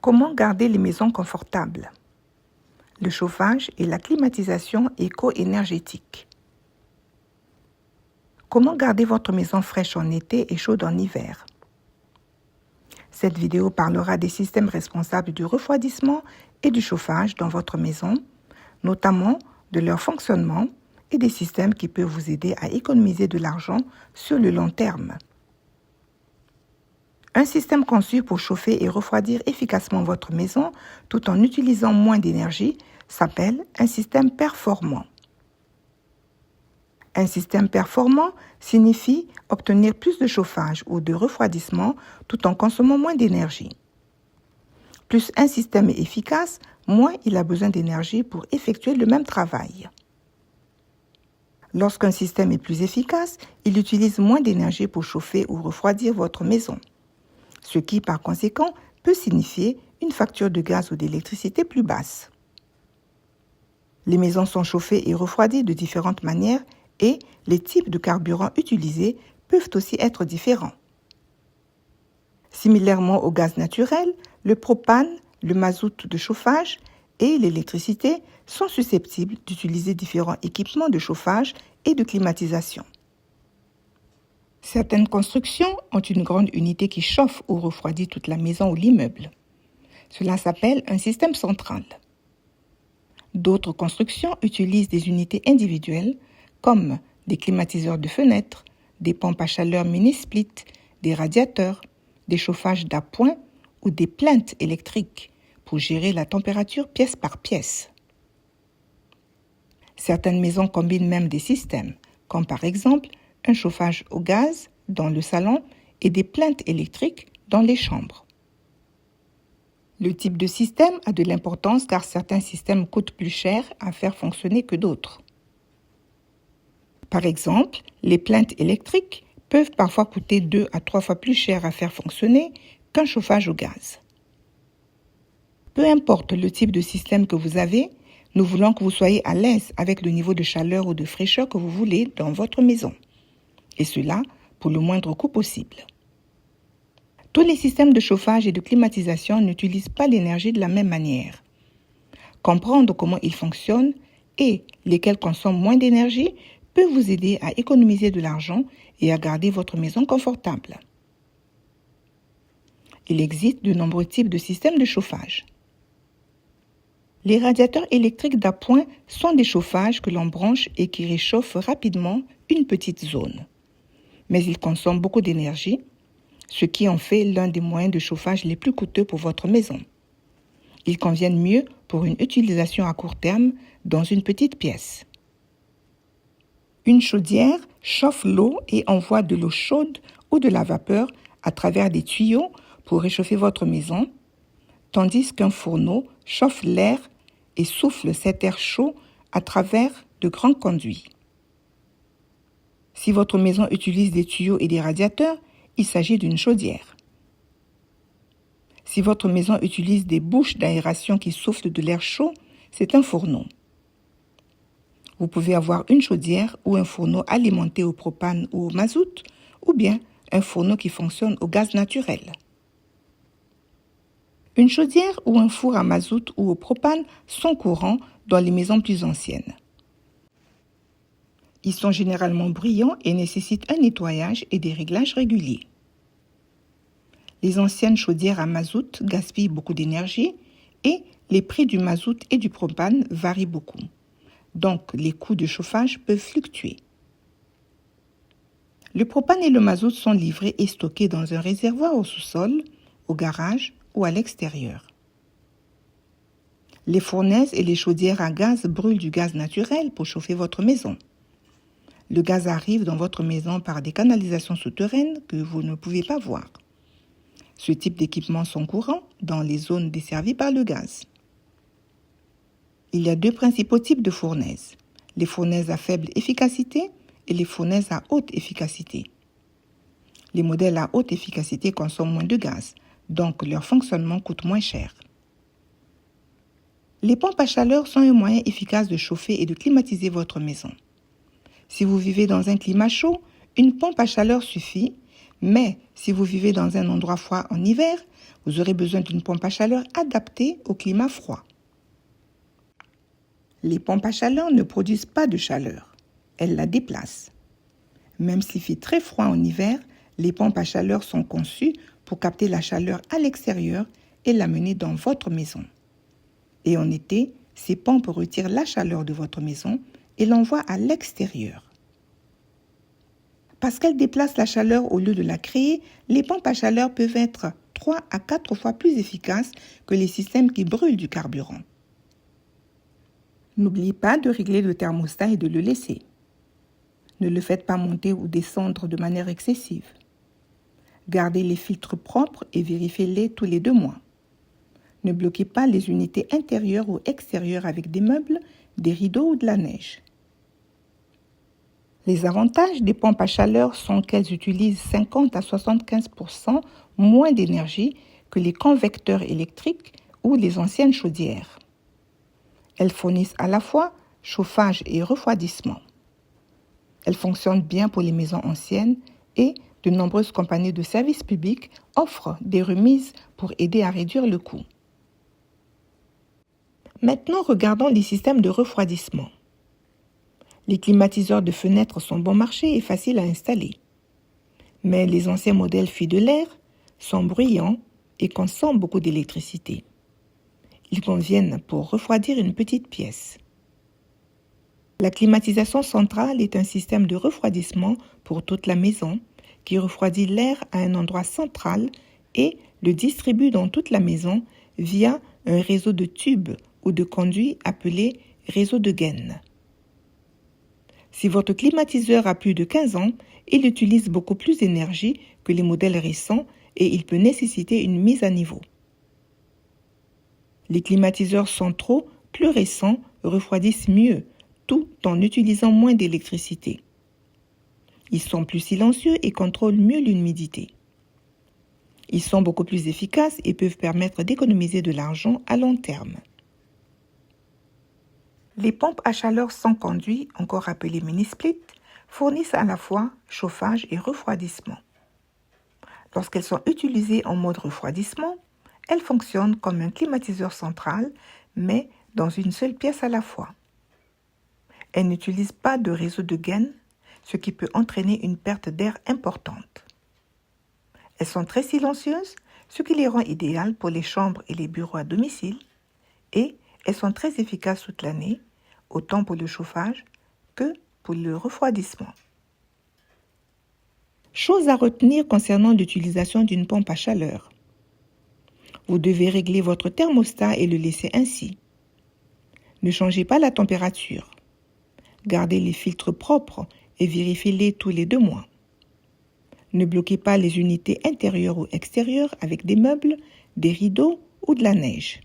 Comment garder les maisons confortables? Le chauffage et la climatisation éco-énergétique. Comment garder votre maison fraîche en été et chaude en hiver? Cette vidéo parlera des systèmes responsables du refroidissement et du chauffage dans votre maison, notamment de leur fonctionnement et des systèmes qui peuvent vous aider à économiser de l'argent sur le long terme. Un système conçu pour chauffer et refroidir efficacement votre maison tout en utilisant moins d'énergie s'appelle un système performant. Un système performant signifie obtenir plus de chauffage ou de refroidissement tout en consommant moins d'énergie. Plus un système est efficace, moins il a besoin d'énergie pour effectuer le même travail. Lorsqu'un système est plus efficace, il utilise moins d'énergie pour chauffer ou refroidir votre maison, ce qui, par conséquent, peut signifier une facture de gaz ou d'électricité plus basse. Les maisons sont chauffées et refroidies de différentes manières et les types de carburant utilisés peuvent aussi être différents. Similairement au gaz naturel, le propane, le mazout de chauffage et l'électricité sont susceptibles d'utiliser différents équipements de chauffage et de climatisation. Certaines constructions ont une grande unité qui chauffe ou refroidit toute la maison ou l'immeuble. Cela s'appelle un système central. D'autres constructions utilisent des unités individuelles comme des climatiseurs de fenêtres, des pompes à chaleur mini-split, des radiateurs, des chauffages d'appoint ou des plaintes électriques pour gérer la température pièce par pièce. Certaines maisons combinent même des systèmes, comme par exemple un chauffage au gaz dans le salon et des plaintes électriques dans les chambres. Le type de système a de l'importance car certains systèmes coûtent plus cher à faire fonctionner que d'autres. Par exemple, les plaintes électriques peuvent parfois coûter 2 à 3 fois plus cher à faire fonctionner qu'un chauffage au gaz. Peu importe le type de système que vous avez, nous voulons que vous soyez à l'aise avec le niveau de chaleur ou de fraîcheur que vous voulez dans votre maison. Et cela pour le moindre coût possible. Tous les systèmes de chauffage et de climatisation n'utilisent pas l'énergie de la même manière. Comprendre comment ils fonctionnent et lesquels consomment moins d'énergie peut vous aider à économiser de l'argent et à garder votre maison confortable. Il existe de nombreux types de systèmes de chauffage. Les radiateurs électriques d'appoint sont des chauffages que l'on branche et qui réchauffent rapidement une petite zone. Mais ils consomment beaucoup d'énergie, ce qui en fait l'un des moyens de chauffage les plus coûteux pour votre maison. Ils conviennent mieux pour une utilisation à court terme dans une petite pièce. Une chaudière chauffe l'eau et envoie de l'eau chaude ou de la vapeur à travers des tuyaux pour réchauffer votre maison, tandis qu'un fourneau chauffe l'air et souffle cet air chaud à travers de grands conduits. Si votre maison utilise des tuyaux et des radiateurs, il s'agit d'une chaudière. Si votre maison utilise des bouches d'aération qui soufflent de l'air chaud, c'est un fourneau. Vous pouvez avoir une chaudière ou un fourneau alimenté au propane ou au mazout, ou bien un fourneau qui fonctionne au gaz naturel. Une chaudière ou un four à mazout ou au propane sont courants dans les maisons plus anciennes. Ils sont généralement brillants et nécessitent un nettoyage et des réglages réguliers. Les anciennes chaudières à mazout gaspillent beaucoup d'énergie et les prix du mazout et du propane varient beaucoup. Donc, les coûts de chauffage peuvent fluctuer. Le propane et le mazout sont livrés et stockés dans un réservoir au sous-sol, au garage ou à l'extérieur. Les fournaises et les chaudières à gaz brûlent du gaz naturel pour chauffer votre maison. Le gaz arrive dans votre maison par des canalisations souterraines que vous ne pouvez pas voir. Ce type d'équipements sont courants dans les zones desservies par le gaz. Il y a 2 principaux types de fournaises, les fournaises à faible efficacité et les fournaises à haute efficacité. Les modèles à haute efficacité consomment moins de gaz, donc leur fonctionnement coûte moins cher. Les pompes à chaleur sont un moyen efficace de chauffer et de climatiser votre maison. Si vous vivez dans un climat chaud, une pompe à chaleur suffit, Mais si vous vivez dans un endroit froid en hiver, vous aurez besoin d'une pompe à chaleur adaptée au climat froid. Les pompes à chaleur ne produisent pas de chaleur, elles la déplacent. Même s'il fait très froid en hiver, les pompes à chaleur sont conçues pour capter la chaleur à l'extérieur et l'amener dans votre maison. Et en été, ces pompes retirent la chaleur de votre maison et l'envoient à l'extérieur. Parce qu'elles déplacent la chaleur au lieu de la créer, les pompes à chaleur peuvent être 3 à 4 fois plus efficaces que les systèmes qui brûlent du carburant. N'oubliez pas de régler le thermostat et de le laisser. Ne le faites pas monter ou descendre de manière excessive. Gardez les filtres propres et vérifiez-les tous les 2 mois. Ne bloquez pas les unités intérieures ou extérieures avec des meubles, des rideaux ou de la neige. Les avantages des pompes à chaleur sont qu'elles utilisent 50 à 75% moins d'énergie que les convecteurs électriques ou les anciennes chaudières. Elles fournissent à la fois chauffage et refroidissement. Elles fonctionnent bien pour les maisons anciennes et de nombreuses compagnies de services publics offrent des remises pour aider à réduire le coût. Maintenant, regardons les systèmes de refroidissement. Les climatiseurs de fenêtres sont bon marché et faciles à installer. Mais les anciens modèles fuient de l'air, sont bruyants et consomment beaucoup d'électricité. Ils conviennent pour refroidir une petite pièce. La climatisation centrale est un système de refroidissement pour toute la maison qui refroidit l'air à un endroit central et le distribue dans toute la maison via un réseau de tubes ou de conduits appelé réseau de gaines. Si votre climatiseur a plus de 15 ans, il utilise beaucoup plus d'énergie que les modèles récents et il peut nécessiter une mise à niveau. Les climatiseurs centraux plus récents refroidissent mieux, tout en utilisant moins d'électricité. Ils sont plus silencieux et contrôlent mieux l'humidité. Ils sont beaucoup plus efficaces et peuvent permettre d'économiser de l'argent à long terme. Les pompes à chaleur sans conduit, encore appelées mini-split, fournissent à la fois chauffage et refroidissement. Lorsqu'elles sont utilisées en mode refroidissement, elles fonctionnent comme un climatiseur central, mais dans une seule pièce à la fois. Elles n'utilisent pas de réseau de gaines, ce qui peut entraîner une perte d'air importante. Elles sont très silencieuses, ce qui les rend idéales pour les chambres et les bureaux à domicile, et elles sont très efficaces toute l'année, autant pour le chauffage que pour le refroidissement. Chose à retenir concernant l'utilisation d'une pompe à chaleur. Vous devez régler votre thermostat et le laisser ainsi. Ne changez pas la température. Gardez les filtres propres et vérifiez-les tous les 2 mois. Ne bloquez pas les unités intérieures ou extérieures avec des meubles, des rideaux ou de la neige.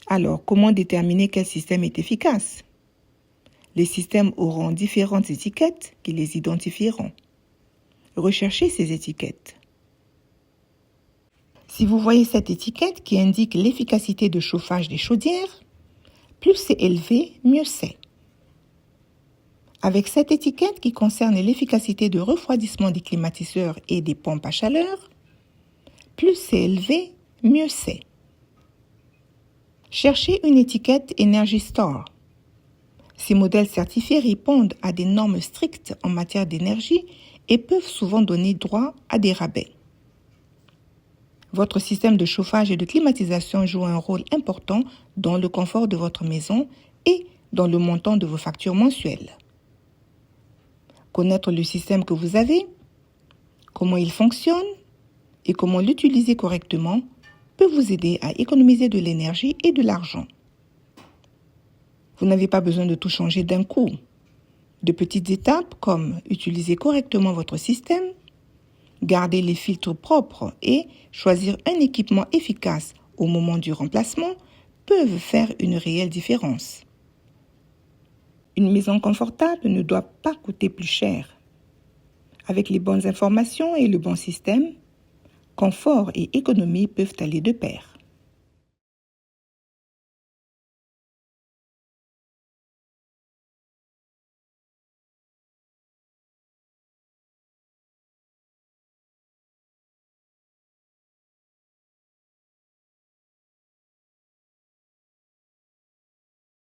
Alors, comment déterminer quel système est efficace? Les systèmes auront différentes étiquettes qui les identifieront. Recherchez ces étiquettes. Si vous voyez cette étiquette qui indique l'efficacité de chauffage des chaudières, plus c'est élevé, mieux c'est. Avec cette étiquette qui concerne l'efficacité de refroidissement des climatiseurs et des pompes à chaleur, plus c'est élevé, mieux c'est. Cherchez une étiquette Energy Star. Ces modèles certifiés répondent à des normes strictes en matière d'énergie et peuvent souvent donner droit à des rabais. Votre système de chauffage et de climatisation joue un rôle important dans le confort de votre maison et dans le montant de vos factures mensuelles. Connaître le système que vous avez, comment il fonctionne et comment l'utiliser correctement peut vous aider à économiser de l'énergie et de l'argent. Vous n'avez pas besoin de tout changer d'un coup. De petites étapes comme utiliser correctement votre système, garder les filtres propres et choisir un équipement efficace au moment du remplacement peuvent faire une réelle différence. Une maison confortable ne doit pas coûter plus cher. Avec les bonnes informations et le bon système, confort et économie peuvent aller de pair.